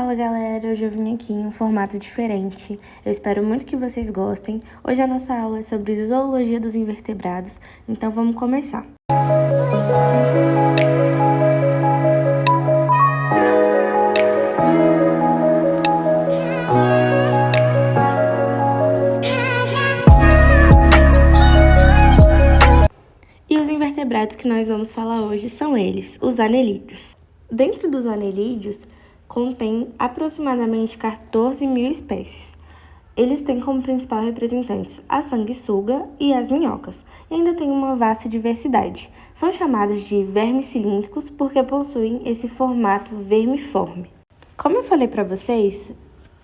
Fala galera, hoje eu vim aqui em um formato diferente, eu espero muito que vocês gostem. Hoje a nossa aula é sobre zoologia dos invertebrados, então vamos começar. E os invertebrados que nós vamos falar hoje são eles, os anelídeos. Dentro dos anelídeos, contém aproximadamente 14 mil espécies. Eles têm como principal representantes a sanguessuga e as minhocas, e ainda tem uma vasta diversidade. São chamados de vermes cilíndricos porque possuem esse formato vermiforme. Como eu falei para vocês,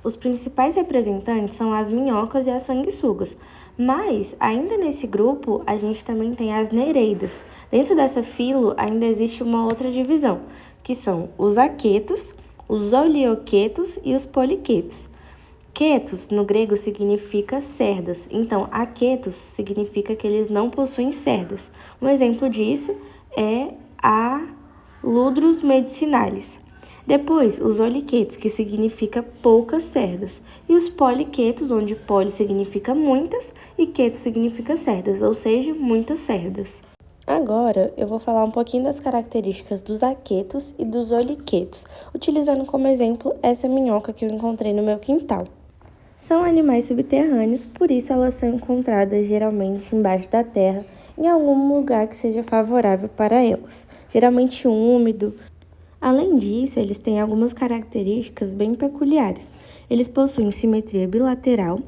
os principais representantes são as minhocas e as sanguessugas, mas ainda nesse grupo a gente também tem as nereidas. Dentro dessa filo ainda existe uma outra divisão, que são os aquetos, os olioquetos e os poliquetos. Quetos, no grego, significa cerdas, então aquetos significa que eles não possuem cerdas. Um exemplo disso é a Ludrus medicinalis. Depois, os oliquetos, que significa poucas cerdas, e os poliquetos, onde poli significa muitas e queto significa cerdas, ou seja, muitas cerdas. Agora, eu vou falar um pouquinho das características dos aquetos e dos oliquetos, utilizando como exemplo essa minhoca que eu encontrei no meu quintal. São animais subterrâneos, por isso elas são encontradas geralmente embaixo da terra, em algum lugar que seja favorável para elas, geralmente úmido. Além disso, eles têm algumas características bem peculiares. Eles possuem simetria bilateral,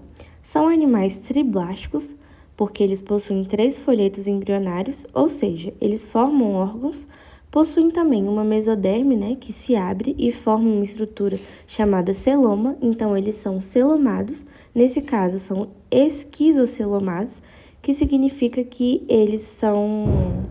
são animais triblásticos, porque eles possuem 3 folhetos embrionários, ou seja, eles formam órgãos. Possuem também uma mesoderme, que se abre e forma uma estrutura chamada celoma, então eles são celomados. Nesse caso, são esquizocelomados, que significa que eles são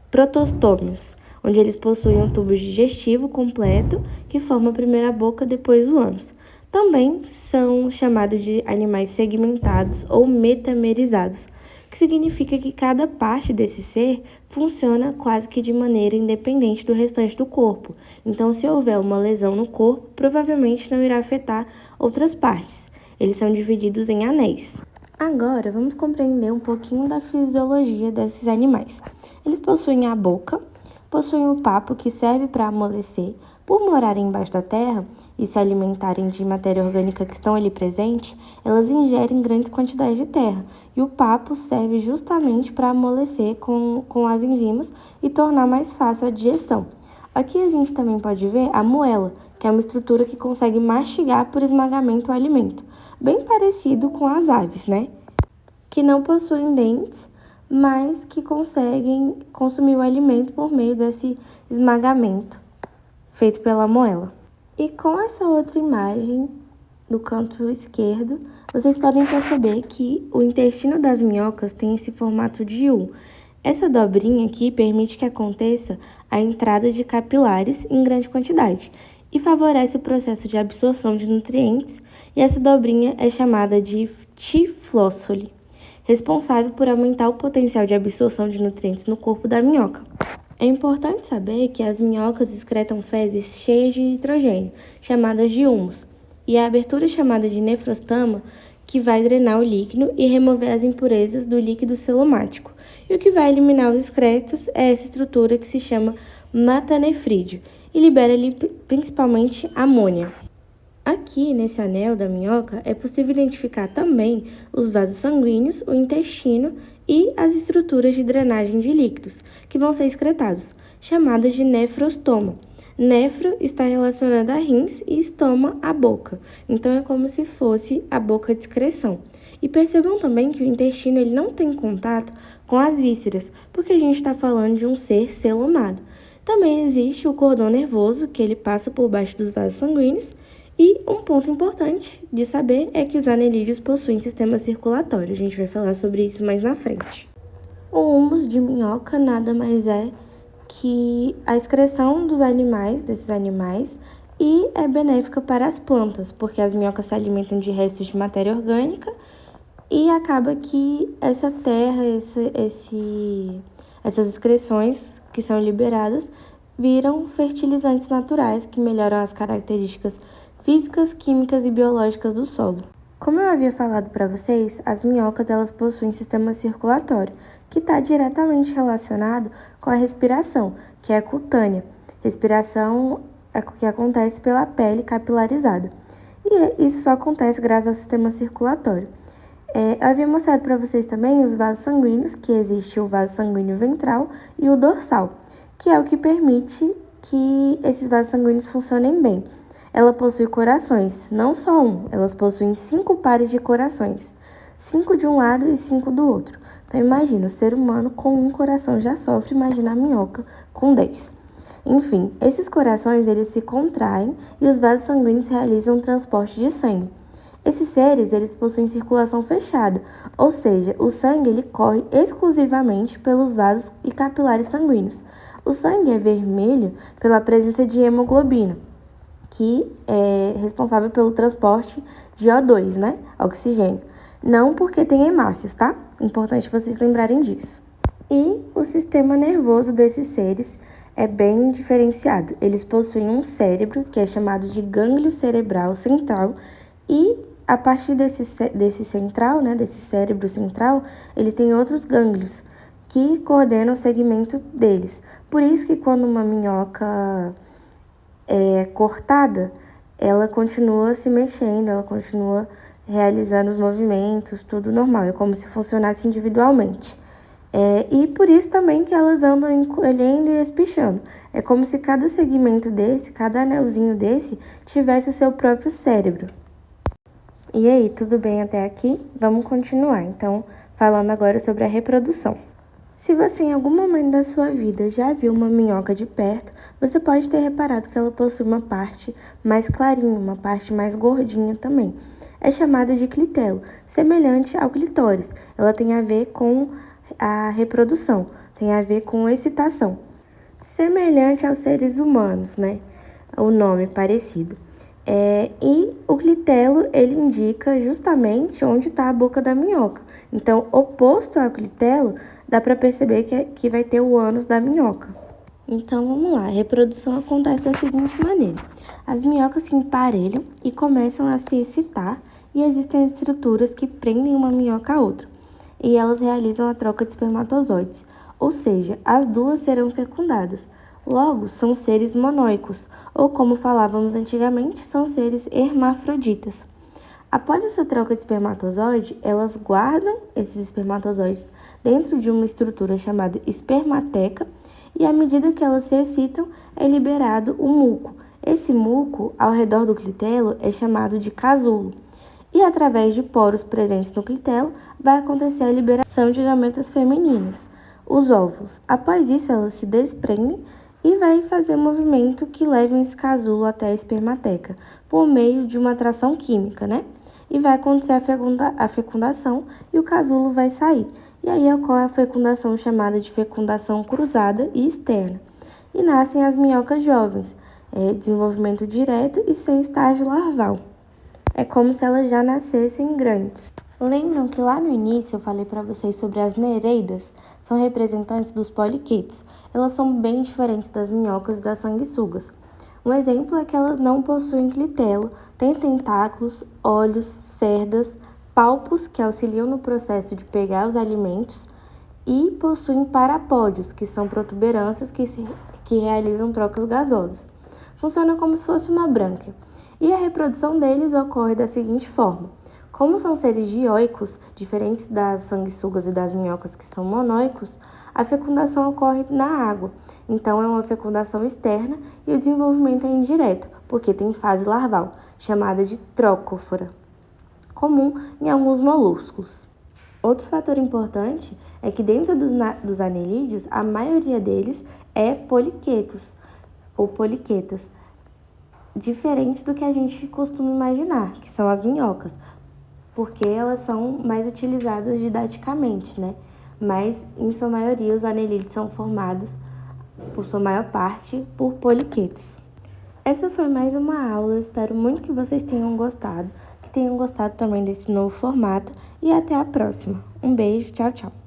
protostômios, onde eles possuem um tubo digestivo completo que forma a primeira boca, depois o ânus. Também são chamados de animais segmentados ou metamerizados, que significa que cada parte desse ser funciona quase que de maneira independente do restante do corpo. Então, se houver uma lesão no corpo, provavelmente não irá afetar outras partes. Eles são divididos em anéis. Agora, vamos compreender um pouquinho da fisiologia desses animais. Eles possuem a boca, possuem o papo, que serve para amolecer. Por morarem embaixo da terra e se alimentarem de matéria orgânica que estão ali presente, elas ingerem grandes quantidades de terra. E o papo serve justamente para amolecer com as enzimas e tornar mais fácil a digestão. Aqui a gente também pode ver a moela, que é uma estrutura que consegue mastigar por esmagamento o alimento. Bem parecido com as aves, que não possuem dentes, mas que conseguem consumir o alimento por meio desse esmagamento feito pela moela. E com essa outra imagem, no canto esquerdo, vocês podem perceber que o intestino das minhocas tem esse formato de U. Essa dobrinha aqui permite que aconteça a entrada de capilares em grande quantidade e favorece o processo de absorção de nutrientes, e essa dobrinha é chamada de tiflósole, responsável por aumentar o potencial de absorção de nutrientes no corpo da minhoca. É importante saber que as minhocas excretam fezes cheias de nitrogênio, chamadas de humus, e a abertura chamada de nefrostama, que vai drenar o líquido e remover as impurezas do líquido celomático. E o que vai eliminar os excretos é essa estrutura que se chama matanefrídeo e libera ali principalmente amônia. Aqui, nesse anel da minhoca, é possível identificar também os vasos sanguíneos, o intestino e as estruturas de drenagem de líquidos, que vão ser excretados, chamadas de nefrostoma. Nefro está relacionado a rins e estoma a boca, então é como se fosse a boca de excreção. E percebam também que o intestino ele não tem contato com as vísceras, porque a gente está falando de um ser celomado. Também existe o cordão nervoso, que ele passa por baixo dos vasos sanguíneos. E um ponto importante de saber é que os anelídeos possuem sistema circulatório. A gente vai falar sobre isso mais na frente. O humus de minhoca nada mais é que a excreção desses animais, e é benéfica para as plantas, porque as minhocas se alimentam de restos de matéria orgânica e acaba que essa terra, essas excreções que são liberadas, viram fertilizantes naturais que melhoram as características físicas, químicas e biológicas do solo. Como eu havia falado para vocês, as minhocas elas possuem sistema circulatório, que está diretamente relacionado com a respiração, que é cutânea. Respiração é o que acontece pela pele capilarizada. E isso só acontece graças ao sistema circulatório. Eu havia mostrado para vocês também os vasos sanguíneos, que existe o vaso sanguíneo ventral e o dorsal, que é o que permite que esses vasos sanguíneos funcionem bem. Ela possui corações, não só um, elas possuem 5 pares de corações, 5 de um lado e 5 do outro. Então imagina, o ser humano com um coração já sofre, imagina a minhoca com 10. Enfim, esses corações eles se contraem e os vasos sanguíneos realizam o transporte de sangue. Esses seres eles possuem circulação fechada, ou seja, o sangue ele corre exclusivamente pelos vasos e capilares sanguíneos. O sangue é vermelho pela presença de hemoglobina, que é responsável pelo transporte de O2, né? Oxigênio. Não porque tem hemácias, tá? Importante vocês lembrarem disso. E o sistema nervoso desses seres é bem diferenciado. Eles possuem um cérebro, que é chamado de gânglio cerebral central, e a partir desse central, né, desse cérebro central, ele tem outros gânglios que coordenam o segmento deles. Por isso que quando uma minhoca é cortada, ela continua se mexendo, ela continua realizando os movimentos, tudo normal, é como se funcionasse individualmente. E por isso também que elas andam encolhendo e espichando. É como se cada segmento desse, cada anelzinho desse, tivesse o seu próprio cérebro. E aí, tudo bem até aqui? Vamos continuar, então, falando agora sobre a reprodução. Se você em algum momento da sua vida já viu uma minhoca de perto, você pode ter reparado que ela possui uma parte mais clarinha, uma parte mais gordinha também. É chamada de clitelo, semelhante ao clitóris. Ela tem a ver com a reprodução, tem a ver com excitação. Semelhante aos seres humanos, né? O nome parecido. E o clitelo, ele indica justamente onde está a boca da minhoca. Então, oposto ao clitelo, dá para perceber que vai ter o ânus da minhoca. Então, vamos lá. A reprodução acontece da seguinte maneira. As minhocas se emparelham e começam a se excitar, e existem estruturas que prendem uma minhoca à outra. E elas realizam a troca de espermatozoides, ou seja, as duas serão fecundadas. Logo, são seres monóicos, ou como falávamos antigamente, são seres hermafroditas. Após essa troca de espermatozoide, elas guardam esses espermatozoides dentro de uma estrutura chamada espermateca, e à medida que elas se excitam, é liberado o muco. Esse muco, ao redor do clitelo, é chamado de casulo. E através de poros presentes no clitelo, vai acontecer a liberação de gametas femininos, os óvulos. Após isso, elas se desprendem e vai fazer um movimento que leva esse casulo até a espermateca, por meio de uma atração química, né? E vai acontecer a fecundação e o casulo vai sair. E aí ocorre a fecundação chamada de fecundação cruzada e externa. E nascem as minhocas jovens, desenvolvimento direto e sem estágio larval. É como se elas já nascessem grandes. Lembram que lá no início eu falei para vocês sobre as nereidas? São representantes dos poliquetos. Elas são bem diferentes das minhocas e das sanguessugas. Um exemplo é que elas não possuem clitelo, têm tentáculos, olhos, cerdas, palpos que auxiliam no processo de pegar os alimentos e possuem parapódios, que são protuberâncias que realizam trocas gasosas. Funciona como se fosse uma brânquia. E a reprodução deles ocorre da seguinte forma. Como são seres dioicos, diferentes das sanguessugas e das minhocas que são monóicos, a fecundação ocorre na água. Então, é uma fecundação externa e o desenvolvimento é indireto, porque tem fase larval, chamada de trocófora, comum em alguns moluscos. Outro fator importante é que dentro dos anelídeos, a maioria deles é poliquetos, ou poliquetas, diferente do que a gente costuma imaginar, que são as minhocas, porque elas são mais utilizadas didaticamente, né? Mas, em sua maioria, os anelídeos são formados, por sua maior parte, por poliquetos. Essa foi mais uma aula, eu espero muito que vocês tenham gostado, que tenham gostado também desse novo formato, e até a próxima. Um beijo, tchau, tchau!